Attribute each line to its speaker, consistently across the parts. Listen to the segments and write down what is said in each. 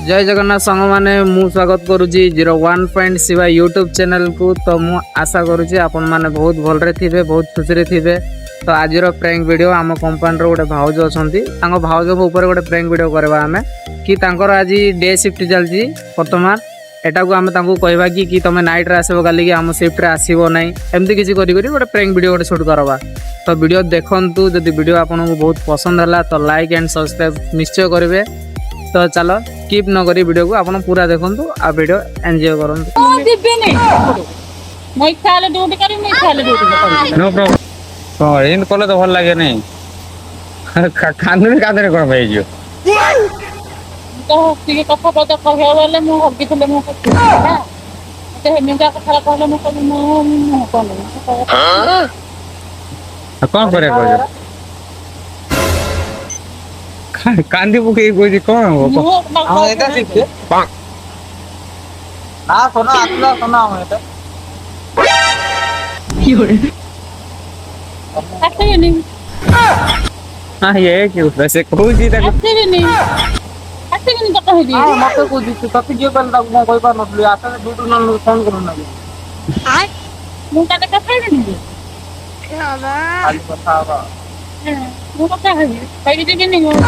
Speaker 1: जय जगन्नाथ सांग मैंने मु स्वागत करुच्ची 01.शिवा यूट्यूब चैनल को। तो मु आशा करुच्ची आपण मैंने बहुत भलरे थे, बहुत खुशी थे। तो आज प्रैंक वीडियो आम कंपानी गोटे भाउज अच्छा भाउज ऊपर गोटे प्रैंक वीडियो करवा आम कि आज डे शिफ्ट चलती बर्तमान एटा को आम कहवा कि तुम नाइट रे आसो गाली आम शिफ्ट रे आसो ना एमती किसी गोटे प्रैंक वीडियो गोटे शूट करवा। तो वीडियो देखु जदि वीडियो आपको बहुत पसंद है तो लाइक एंड सब्सक्राइब निश्चय करेंगे। तो चलो कीप न करी वीडियो को आपन पूरा देखंतु आ वीडियो एंजॉय करंतु। No problem. तो इन कोले तो भल लागे नहीं कांदरे कांदरे कोन भाई जो
Speaker 2: तो ठीक कथा पता कहया वाले मु हबी थले मु हां ते हेमिंगा कथा कहले मु कोन
Speaker 1: कौन करे को कांदी बुके कोई कौन हो हां एटा ठीक है ना सोना आतला सोना हो एटा क्यों
Speaker 2: आते नहीं
Speaker 1: हां ये क्यों वैसे कोई जी तक
Speaker 2: आते नहीं तो कह दी
Speaker 1: हां मते को जी तक जे पन तक मो कोई पर नथली आते दूटू न फोन करू ना
Speaker 2: आय मु का कथा नहीं
Speaker 1: बाबा खाली कथा बा
Speaker 2: मु कथा है कहि दे नहीं हो दी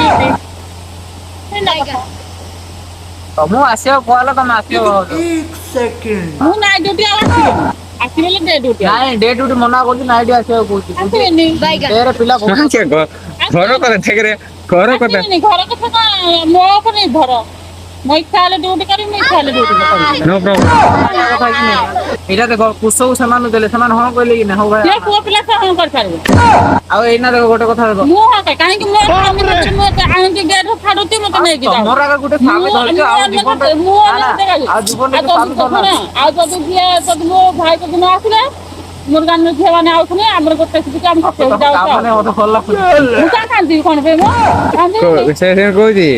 Speaker 1: तमु आसियो कहला तम आसियो
Speaker 3: 1 सेकंड
Speaker 2: मु नाइट ड्यूटी आसी ले डे ड्यूटी
Speaker 1: नहीं डे ड्यूटी मना करती नाइट आसियो कहती
Speaker 2: आते नहीं
Speaker 1: तेरे पिला घर करे थे रे घर करे
Speaker 2: नहीं घर कथा मो को नहीं घर मो इच्छा ले ड्यूटी करी मैं इच्छा ले ड्यूटी करी
Speaker 1: नो प्रॉब्लम। एटा देखो कुसौ समान देले समान हो कहले कि ना हो भाई
Speaker 2: ये को पिला से हम कर पारबो
Speaker 1: आ एना देखो गोटे कथा देखो
Speaker 2: मु हा काहे कि मो काम करछ मो आइन के गेट फाडुती मते नै कि
Speaker 1: तमरा का गोटे फामे धरछ आ जीवन आ जीवन के फामे
Speaker 2: आ जब किया जब मो भाई को दिन आसले मुर्गा न खेवाने आउथने हमर गोटे सिटी काम करते जाउ
Speaker 1: कामने ओते खोलला
Speaker 2: मु का कांदी कोन बे मो कांदी
Speaker 1: को से कोजी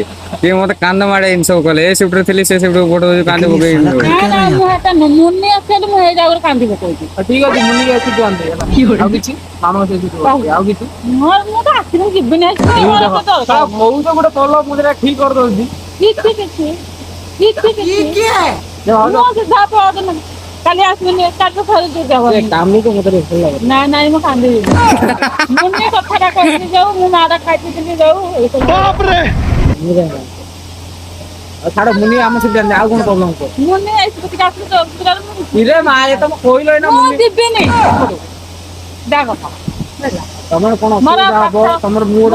Speaker 1: कि मते कांद माडे इन सब कले ए शिफ्ट थिली से शिफ्ट फोटो कांद बगे
Speaker 2: ना मु हाता मुन्ने असेल मु हे जागर कांदी बकोजी
Speaker 1: ठीक है मुन्नी के अछि कांदे आ किछि मानो से आ किछि
Speaker 2: मोर मु तो आखिर कि बिना
Speaker 1: का मौ तो गोटे पल्लो मुजरा ठीक कर दोजी
Speaker 2: ठीक ठीक
Speaker 3: ये क्या है?
Speaker 2: मो से साप आदन काली आसमिन काट को फर दे जाओ
Speaker 1: काम नहीं तो मते भल लागे
Speaker 2: ना ना मु कांदी मुन्ने कथा कहते जाऊ मु मारा खाइते चली जाऊ
Speaker 3: बाप रे
Speaker 1: छाड़ मुनि आम से आ कोन प्रॉब्लम को
Speaker 2: मुन्ने ऐसे कथि काट तो
Speaker 1: इरे माए तुम कोइलो ना
Speaker 2: मो
Speaker 1: मुनि
Speaker 2: दिबे नहीं देखो
Speaker 1: तमर कोन
Speaker 2: मारा
Speaker 1: असुविधा हो तमर मुड